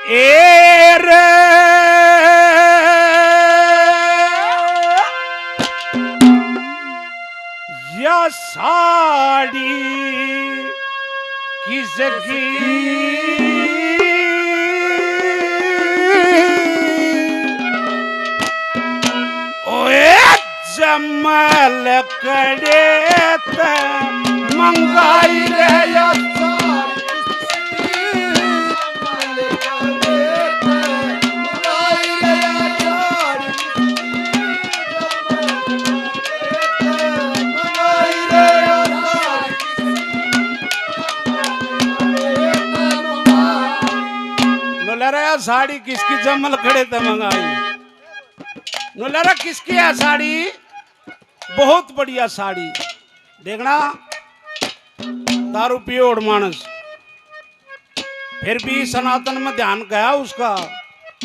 एर या साड़ी किसकी ओए जमल करे त मंगाई रे या साड़ी किसकी जमल खड़े थे मंगाई नोलरा किसकी है साड़ी बहुत बढ़िया साड़ी देखना दारू पियोड़ मानस फिर भी सनातन में ध्यान गया उसका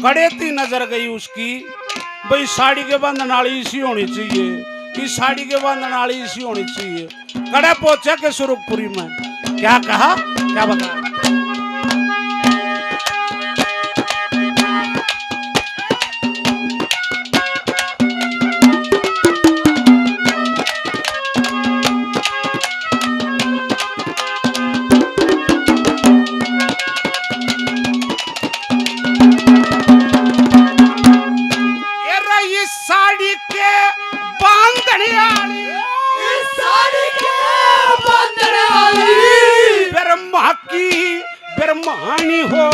कड़े थी नजर गई उसकी भाई साड़ी के बंधन नाली इसी होनी चाहिए इस साड़ी के बंधन नाली इसी होनी चाहिए कड़े पहुंचे के स्वरूपपुरी में क्या कहा क्या बताया ब्रह्मानी हो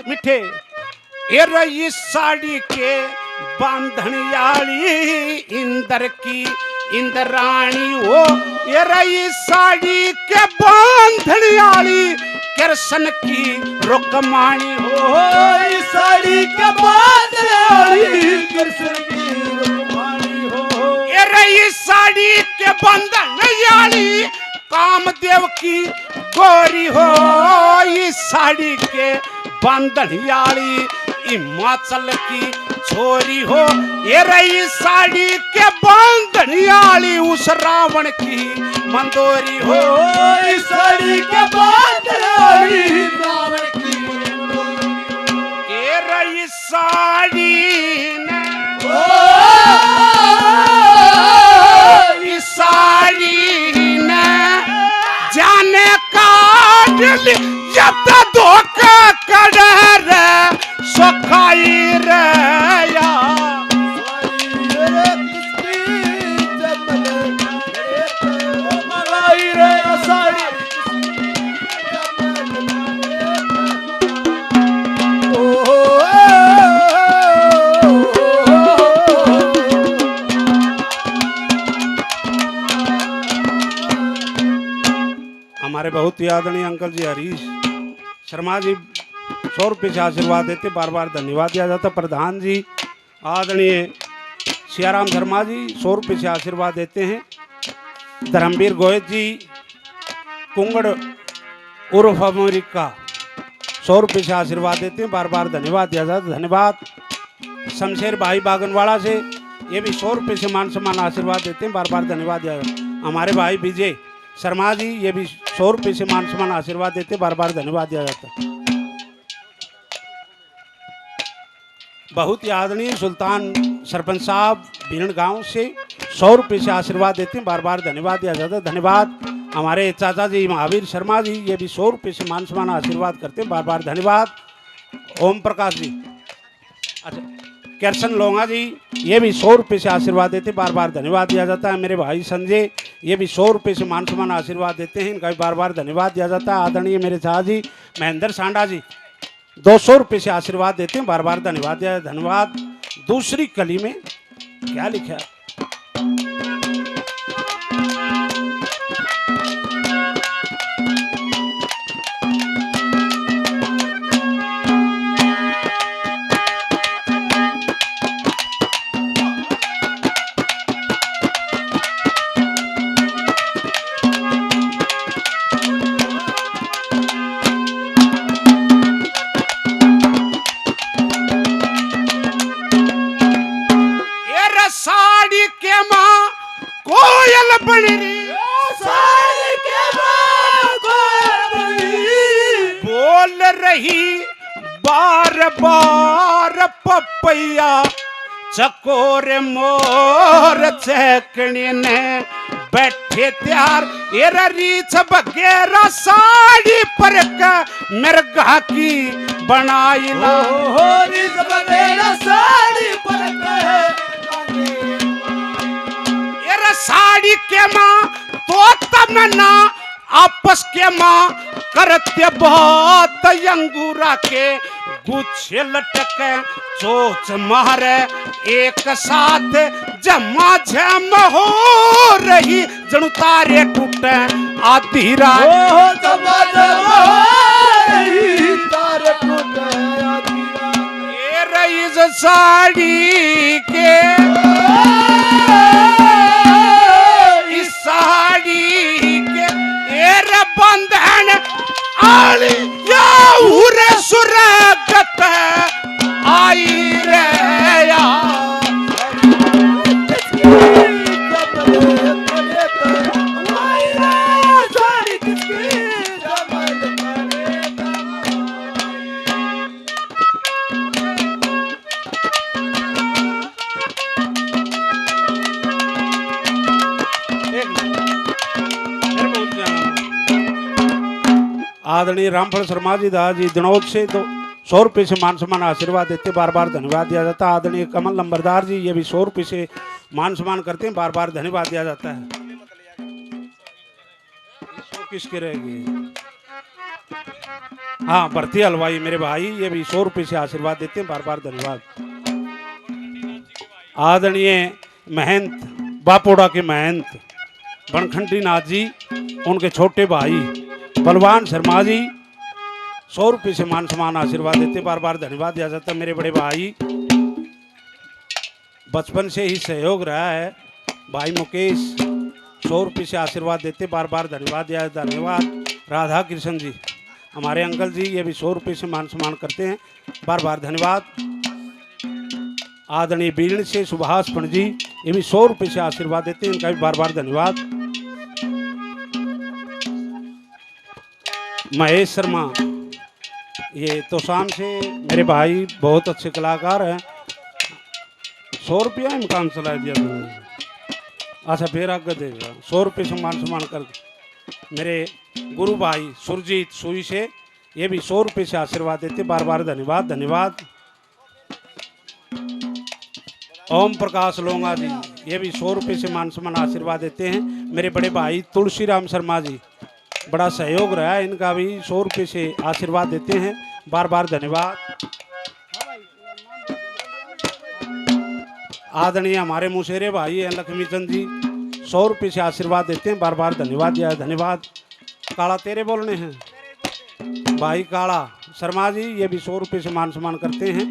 मिठे ये रही साड़ी के बांधन याली इंद्र की इंद्राणी हो ये रही साड़ी के बांधन याली कृष्ण की रुक्माणी हो इस साड़ी के बांधन याली कृष्ण की रुक्माणी हो ये रही साड़ी के बांधन याली कामदेव की गोरी हो इस साड़ी के बंधन याली हिमाचल की छोरी हो ये रही साड़ी के बंधन याली उस रावण की मंदोरी हो इस साड़ी के बंधन याली रावण की ये रही साड़ी इस साड़ी जाने का जब तक धोखा करे रे सुखाई रे या हमारे बहुत ही आदरणीय अंकल जी हरीश शर्मा जी 100 रुपये से आशीर्वाद देते बार बार धन्यवाद दिया जाता। प्रधान जी आदरणीय सियाराम शर्मा जी 100 रुपये से आशीर्वाद देते हैं। धर्मवीर गोयत जी कुंगड़ उर्फ अमेरिका 100 रुपये से आशीर्वाद देते हैं बार बार धन्यवाद दिया जाता। धन्यवाद शमशेर भाई बागनवाड़ा से ये भी 100 रुपये से मान सम्मान आशीर्वाद देते हैं बार बार धन्यवाद दिया जाता। हमारे भाई विजय शर्मा जी ये भी 100 रुपये से मान सम्मान आशीर्वाद देते बार बार धन्यवाद दिया जाता। बहुत ही आदरणीय सुल्तान सरपंच साहब बीरण गांव से 100 रुपये से आशीर्वाद देते हैं बार बार धन्यवाद दिया जाता है। धन्यवाद हमारे चाचा जी महावीर शर्मा जी ये भी 100 रुपये से मान सम्मान आशीर्वाद करते हैं बार बार धन्यवाद। ओम प्रकाश जी अच्छा कृष्ण लोंगा जी ये भी 100 रुपये से आशीर्वाद देते बार बार धन्यवाद दिया जाता है। मेरे भाई संजय ये भी 100 रुपये से मान सम्मान आशीर्वाद देते हैं इनका भी बार बार धन्यवाद दिया जाता है। आदरणीय मेरे चाचा जी महेंद्र सांडा जी 200 रुपये से आशीर्वाद देते हैं बार बार धन्यवाद दिया। धन्यवाद। दूसरी कली में क्या लिखा है साड़ी बार बार पपैया चकोर मोर चकने ने बैठे त्यार एरा रीछ बगेरा साड़ी पर का मिर्गा की बनाई ला रीछ बगेरा साड़ी पर एरा साड़ी के माँ तो तमन्ना आपस के माँ करते बहुत अंगूरा के गुच्छे लटके चोच मारे एक साथ जमा झम हो रही जनु तारे टूटे आधी रात जमा झम हो रही तारे टूटे आधी रात ये रही साड़ी के इस साड़ी के ये बंधन आली या उरे सुरगत आई रे या आदरणीय रामफल शर्मा जी दास जी दिनोद से तो 100 रुपये से मान सम्मान आशीर्वाद देते बार बार धन्यवाद दिया जाता है। आदरणीय कमल नंबरदार जी ये भी 100 रुपये से मान सम्मान करते हैं, बार बार धन्यवाद दिया जाता है। किसके रहेगी? हाँ, भर्ती हलवाई मेरे भाई ये भी 100 रुपये से आशीर्वाद देते हैं, बार बार धन्यवाद। आदरणीय महंत बापोड़ा के महंत बनखंडी नाथ जी उनके छोटे भाई बलवान शर्मा जी 100 रुपये से मान सम्मान आशीर्वाद देते, बार बार धन्यवाद दिया जाता है। मेरे बड़े भाई बचपन से ही सहयोग रहा है भाई मुकेश 100 रुपये से आशीर्वाद देते, बार बार धन्यवाद दिया जाता। धन्यवाद राधा कृष्ण जी हमारे अंकल जी ये भी 100 रुपये से मान सम्मान करते हैं, बार बार धन्यवाद। आदरणीय बीड़ से सुभाष पंडित जी ये भी 100 रुपये से आशीर्वाद देते हैं, इनका भी बार बार धन्यवाद। महेश शर्मा ये तो शाम से मेरे भाई बहुत अच्छे कलाकार हैं, 100 रुपया में काम चला दिया तुमने। अच्छा फिर आगे देगा 100 रुपये से मान सम्मान कर। मेरे गुरु भाई सुरजीत सुई से ये भी 100 रुपये से आशीर्वाद देते, बार बार धन्यवाद धन्यवाद। ओम प्रकाश लोंगा जी ये भी 100 रुपये से मान सम्मान आशीर्वाद देते हैं। मेरे बड़े भाई तुलसी राम शर्मा जी बड़ा सहयोग रहा है, इनका भी 100 रुपये से आशीर्वाद देते हैं, बार बार धन्यवाद। आदरणीय हमारे मुशेरे भाई हैं लक्ष्मी चंद जी 100 रुपये से आशीर्वाद देते हैं, बार बार धन्यवाद दिया धन्यवाद। काला तेरे बोलने हैं भाई काला शर्मा जी ये भी 100 रुपये से मान सम्मान करते हैं,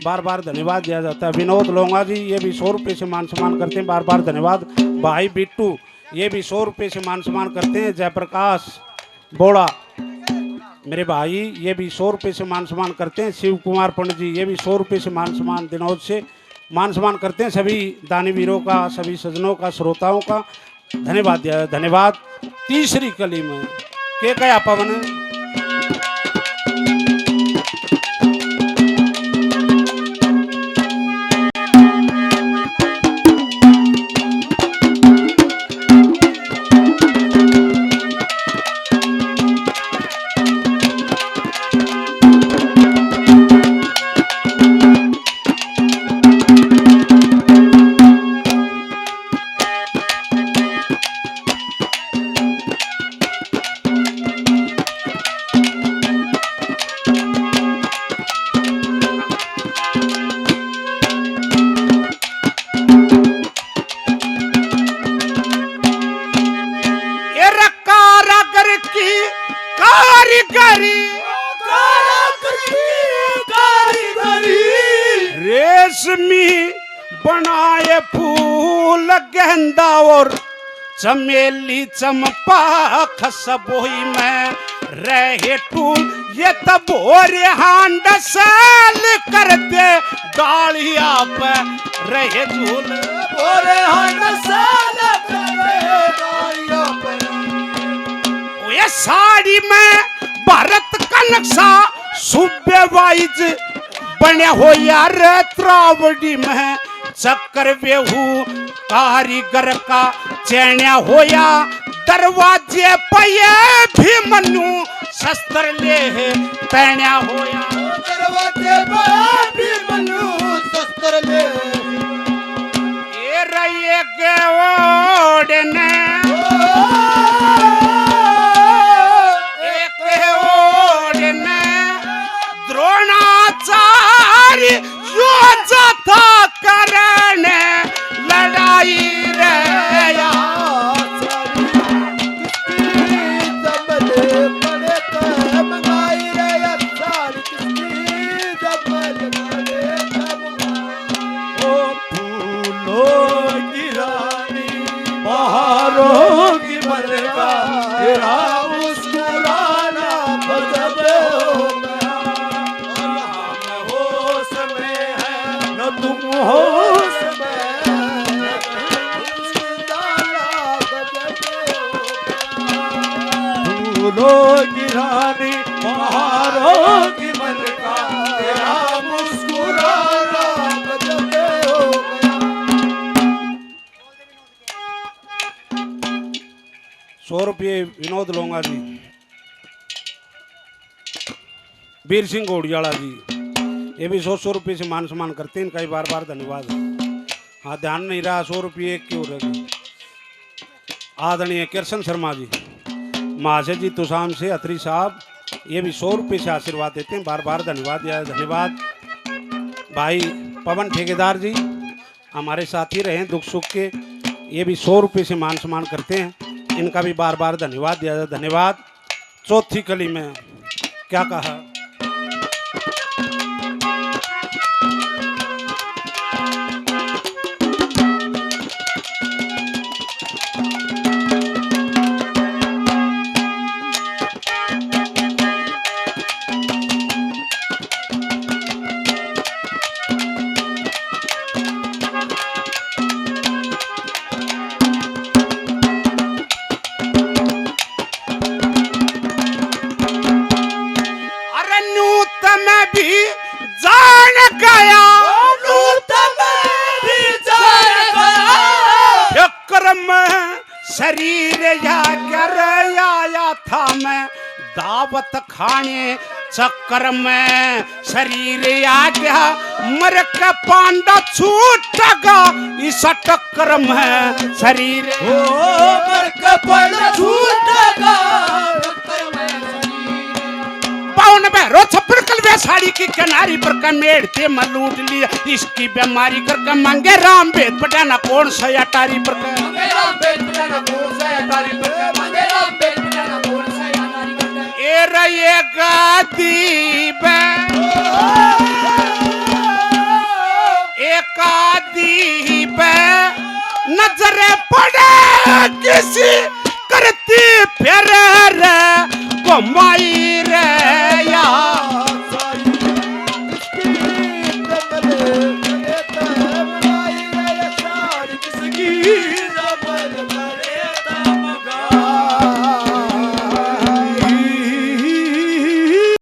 बार बार धन्यवाद दिया जाता है। विनोद लोंगा जी ये भी 100 रुपये से मान सम्मान करते हैं, बार बार धन्यवाद। भाई बिट्टू ये भी 100 रुपये से मान सम्मान करते हैं। जयप्रकाश बोड़ा मेरे भाई ये भी 100 रुपये से मान सम्मान करते हैं। शिव कुमार पंडित जी ये भी 100 रुपये से मान सम्मान दिनोद से मान सम्मान करते हैं। सभी दानीवीरों का सभी सज्जनों का श्रोताओं का धन्यवाद दिया धन्यवाद। तीसरी कली में के कया पवन रेशमी बनाए फूल गेंदा और चमेली चंपा खसबोई में रहे टूल ये तब हांड साल करते डालिया पे रहे झूल हांड साल करते डालिया पे। ये साड़ी में भारत का नक्शा सुबह वाइज बने हो यार त्रावड़ी में चक्कर बेहू कारीगर का चैन्या होया दरवाजे पे भी मनु शस्त्र ले पहना होया दरवाजे पे भी मनु शस्त्र ले ये रही के ओढ़ने द्रोणाचार्य योजा था करने लड़ाई रे गिरानी बहारों की मन का तेरा मुस्कुराना गजब हो गया। 100 रुपये विनोद लूंगा जी। वीर सिंह घोड़ियाला जी ये भी 100 रुपये से मान सम्मान करते हैं, इनका बार बार धन्यवाद। हाँ ध्यान नहीं रहा 100 रुपये क्यों रहेगी। आदरणीय कृष्ण शर्मा जी महाशय जी तुषाम से अत्री साहब ये भी 100 रुपये से आशीर्वाद देते हैं, बार बार धन्यवाद यार धन्यवाद। भाई पवन ठेकेदार जी हमारे साथी रहे दुख सुख के, ये भी 100 रुपये से मान सम्मान करते हैं, इनका भी बार बार धन्यवाद दिया जाए धन्यवाद। चौथी कली में क्या कहा शरीर या कर आया था मैं दावत खाने चक्कर में शरीर आ गया मर के पांडा छूटेगा इस टक्कर में शरीर हो मर के पांडा छूटेगा पाउन भैरो छप्पड़ कलवे साड़ी की किनारी पर कमेड़ थे मैं लूट लिया इसकी बीमारी करके मांगे राम भेद पटाना कौन सा अटारी पर ए रहेगा दीप एक दीप नजर पड़े किसी